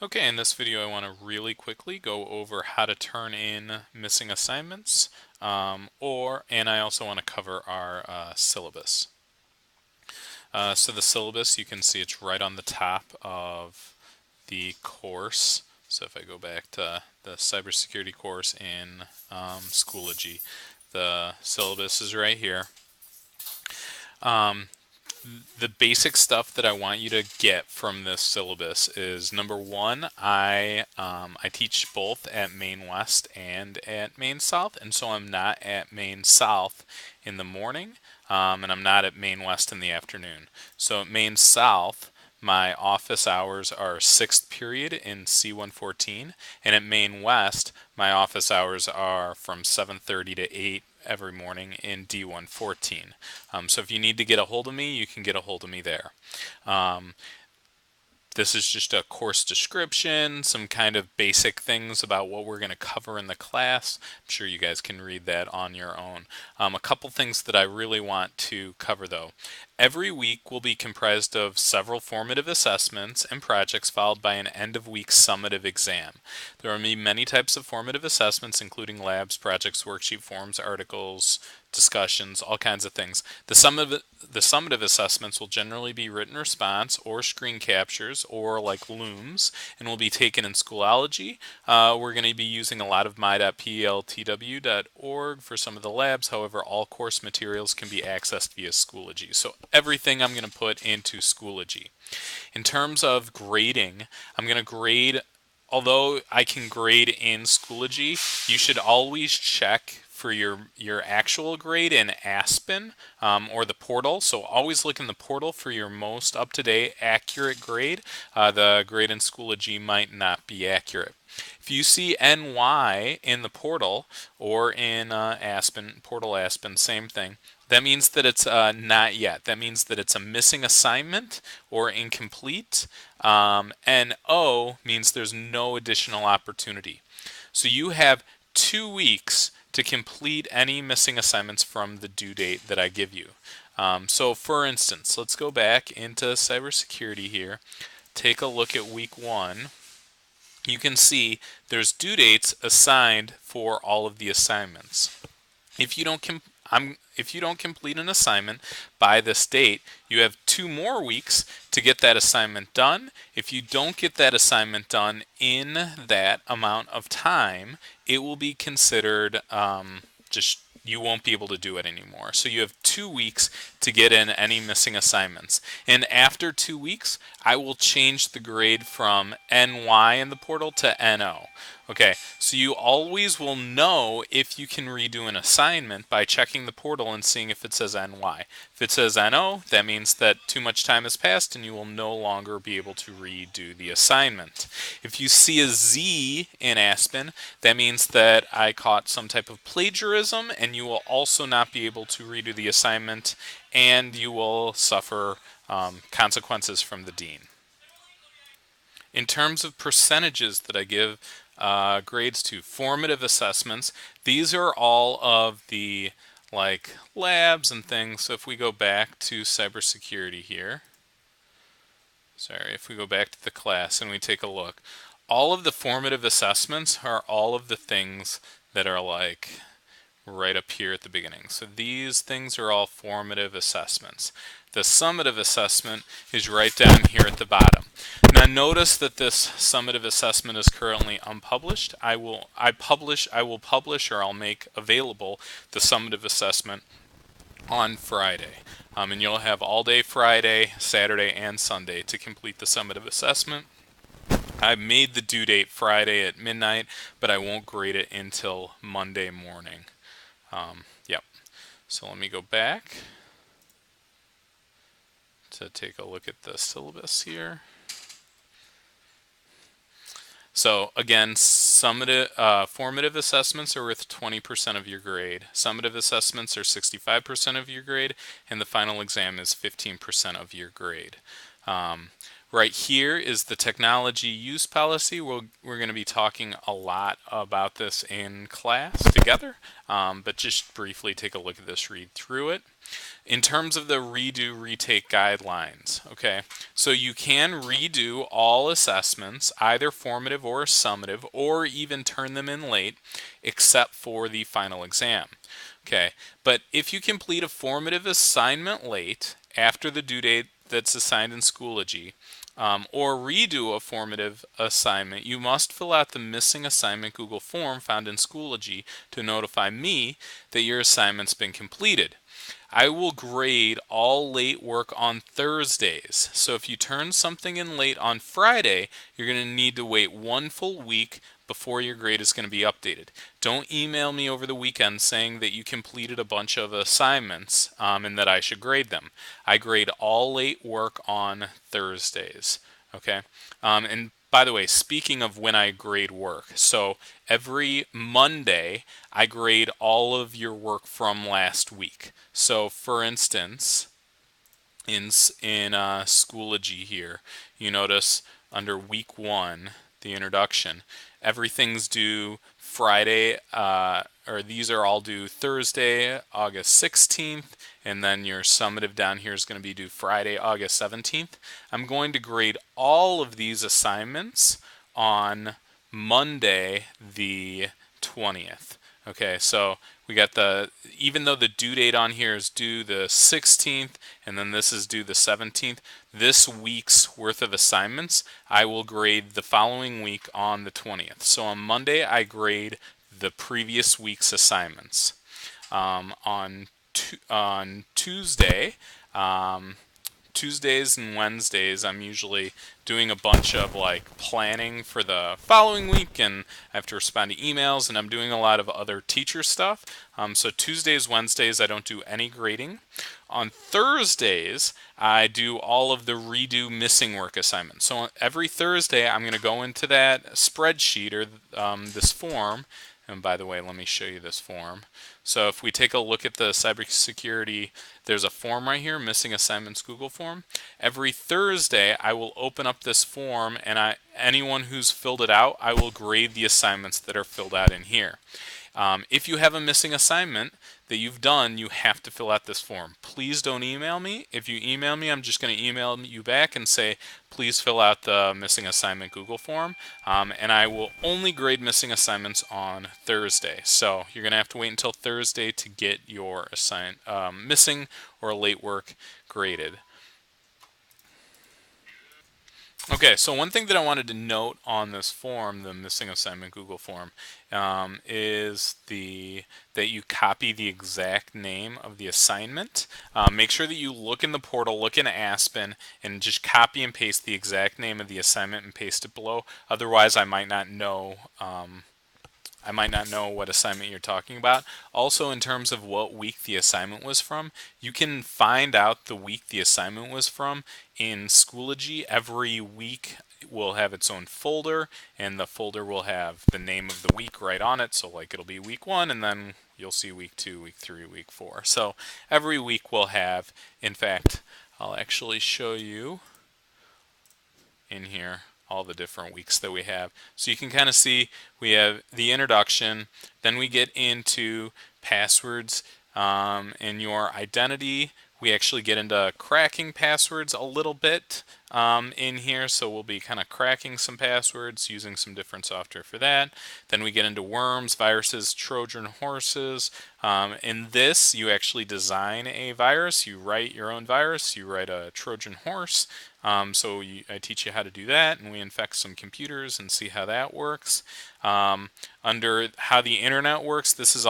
Okay, in this video I want to really quickly go over how to turn in missing assignments, and I also want to cover our syllabus. So the syllabus, you can see it's right on the top of the course. So if I go back to the cybersecurity course in Schoology, the syllabus is right here. Um, the basic stuff that I want you to get from this syllabus is number one, I teach both at Maine West and at Maine South, and so I'm not at Maine South in the morning, and I'm not at Maine West in the afternoon. So at Maine South, my office hours are sixth period in C114, and at Maine West, my office hours are from 7:30 to 8 every morning in D114. So if you need to get a hold of me, you can get a hold of me there. Um, this is just a course description, some kind of basic things about what we're going to cover in the class. I'm sure you guys can read that on your own. A couple things that I really want to cover though. Every week will be comprised of several formative assessments and projects followed by an end of week summative exam. There will be many types of formative assessments including labs, projects, worksheet forms, articles, discussions, all kinds of things. The summative assessments will generally be written response or screen captures or like looms and will be taken in Schoology. We're going to be using a lot of my.pltw.org for some of the labs. However, all course materials can be accessed via Schoology. So everything I'm going to put into Schoology. In terms of grading, I'm going to grade. Although I can grade in Schoology, you should always check for your actual grade in Aspen or the portal. So always look in the portal for your most up-to-date accurate grade. The grade in Schoology might not be accurate. If you see NY in the portal or in Aspen, Portal Aspen, same thing. That means that it's not yet. That means that it's a missing assignment or incomplete. And O means there's no additional opportunity. So you have 2 weeks to complete any missing assignments from the due date that I give you. So for instance, let's go back into cybersecurity here. Take a look at week 1. You can see there's due dates assigned for all of the assignments. If you don't complete an assignment by this date, you have 2 more weeks to get that assignment done. If you don't get that assignment done in that amount of time, it will be considered just you won't be able to do it anymore. So you have 2 weeks to get in any missing assignments. And after 2 weeks, I will change the grade from NY in the portal to NO. Okay, so you always will know if you can redo an assignment by checking the portal and seeing if it says NY. If it says NO, that means that too much time has passed and you will no longer be able to redo the assignment. If you see a Z in Aspen, that means that I caught some type of plagiarism and you will also not be able to redo the assignment and you will suffer consequences from the dean. In terms of percentages that I give grades to formative assessments, these are all of the like labs and things. So if we go back to cybersecurity here, if we go back to the class and we take a look, all of the formative assessments are all of the things that are like right up here at the beginning. So these things are all formative assessments. The summative assessment is right down here at the bottom. Now notice that this summative assessment is currently unpublished. I will publish or I'll make available the summative assessment on Friday. And you'll have all day Friday, Saturday, and Sunday to complete the summative assessment. I made the due date Friday at midnight, but I won't grade it until Monday morning. Yep. So let me go back to take a look at the syllabus here. So again, formative assessments are worth 20% of your grade. Summative assessments are 65% of your grade, and the final exam is 15% of your grade. Right here is the technology use policy. We're going to be talking a lot about this in class together, but just briefly take a look at this, read through it. In terms of the redo retake guidelines, okay, so you can redo all assessments, either formative or summative, or even turn them in late, except for the final exam. Okay, but if you complete a formative assignment late after the due date that's assigned in Schoology, or redo a formative assignment, you must fill out the missing assignment Google form found in Schoology to notify me that your assignment's been completed. I will grade all late work on Thursdays. So if you turn something in late on Friday, you're going to need to wait one full week before your grade is going to be updated. Don't email me over the weekend saying that you completed a bunch of assignments and that I should grade them. I grade all late work on Thursdays. Okay. And by the way, speaking of when I grade work, so every Monday I grade all of your work from last week. So for instance, in Schoology here, you notice under week 1, the introduction, everything's due Friday, or these are all due Thursday, August 16th, and then your summative down here is going to be due Friday, August 17th. I'm going to grade all of these assignments on Monday, the 20th. Okay, so we got even though the due date on here is due the 16th, and then this is due the 17th, this week's worth of assignments, I will grade the following week on the 20th. So on Monday, I grade the previous week's assignments. On Tuesday, Tuesdays and Wednesdays, I'm usually doing a bunch of like planning for the following week, and I have to respond to emails, and I'm doing a lot of other teacher stuff. So Tuesdays, Wednesdays, I don't do any grading. On Thursdays, I do all of the redo missing work assignments. So every Thursday, I'm going to go into that spreadsheet or this form. And by the way, let me show you this form. So if we take a look at the cybersecurity, there's a form right here, missing assignments Google form. Every Thursday, I will open up this form, and anyone who's filled it out, I will grade the assignments that are filled out in here. If you have a missing assignment that you've done, you have to fill out this form. Please don't email me. If you email me, I'm just going to email you back and say, please fill out the missing assignment Google form, and I will only grade missing assignments on Thursday. So you're going to have to wait until Thursday to get your missing or late work graded. Okay, so one thing that I wanted to note on this form, the missing assignment Google form, is that you copy the exact name of the assignment. Make sure that you look in the portal, look in Aspen, and just copy and paste the exact name of the assignment and paste it below. Otherwise, I might not know. I might not know what assignment you're talking about. Also, in terms of what week the assignment was from, you can find out the week the assignment was from in Schoology. Every week will have its own folder, and the folder will have the name of the week right on it. So like it'll be week 1, and then you'll see week 2, week 3, week 4. So every week will have, in fact, I'll actually show you in here all the different weeks that we have. So you can kind of see we have the introduction, then we get into passwords and your identity. We actually get into cracking passwords a little bit in here, so we'll be kind of cracking some passwords using some different software for that. Then we get into worms, viruses, Trojan horses. In this, you actually design a virus. You write your own virus. You write a Trojan horse. I teach you how to do that, and we infect some computers and see how that works. Under how the internet works, this is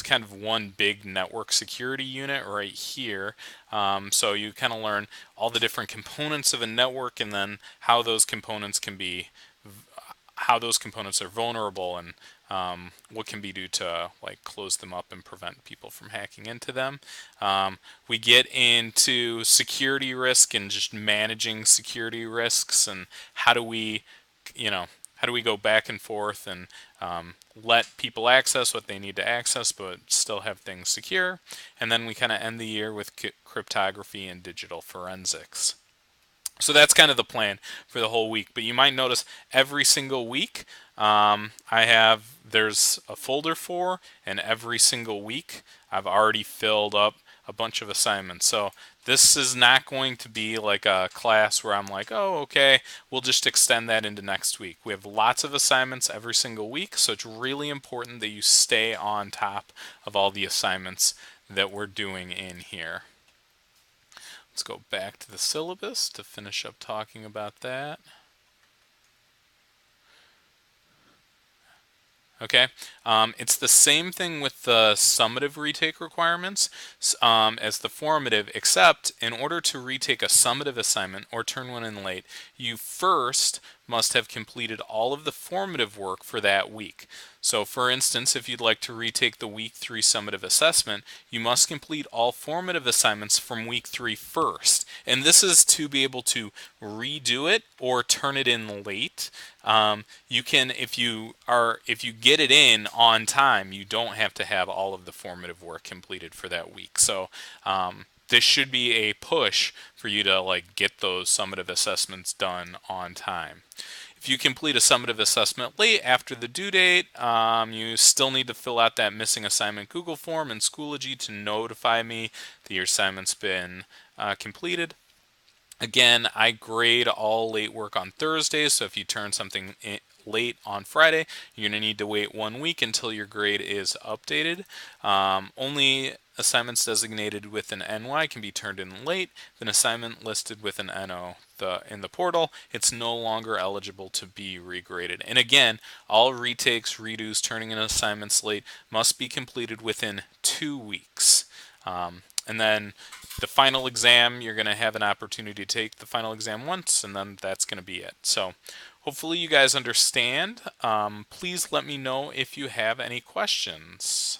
kind of one big network security unit right here. So you kind of learn all the different components of a network, and then how those components are vulnerable, and what can be done to like close them up and prevent people from hacking into them. We get into security risk and just managing security risks, and how do we go back and forth and let people access what they need to access but still have things secure. And then we kind of end the year with cryptography and digital forensics. So that's kind of the plan for the whole week. But you might notice every single week, there's a folder for, and every single week I've already filled up a bunch of assignments. So this is not going to be like a class where I'm like, oh, okay, we'll just extend that into next week. We have lots of assignments every single week, so it's really important that you stay on top of all the assignments that we're doing in here. Let's go back to the syllabus to finish up talking about that. Okay, it's the same thing with the summative retake requirements as the formative, except in order to retake a summative assignment or turn one in late, you first must have completed all of the formative work for that week. So for instance, if you'd like to retake the week 3 summative assessment, you must complete all formative assignments from week 3 first. And this is to be able to redo it or turn it in late. You can, if you get it in on time, you don't have to have all of the formative work completed for that week. So this should be a push for you to like get those summative assessments done on time. If you complete a summative assessment late after the due date, you still need to fill out that missing assignment Google form in Schoology to notify me that your assignment's been completed. Again, I grade all late work on Thursdays, so if you turn something late on Friday, you're going to need to wait 1 week until your grade is updated. Only assignments designated with an NY can be turned in late. If an assignment listed with an NO in the portal, it's no longer eligible to be regraded. And again, all retakes, redos, turning in assignments late must be completed within 2 weeks. And then the final exam, you're going to have an opportunity to take the final exam once, and then that's going to be it. So hopefully you guys understand. Please let me know if you have any questions.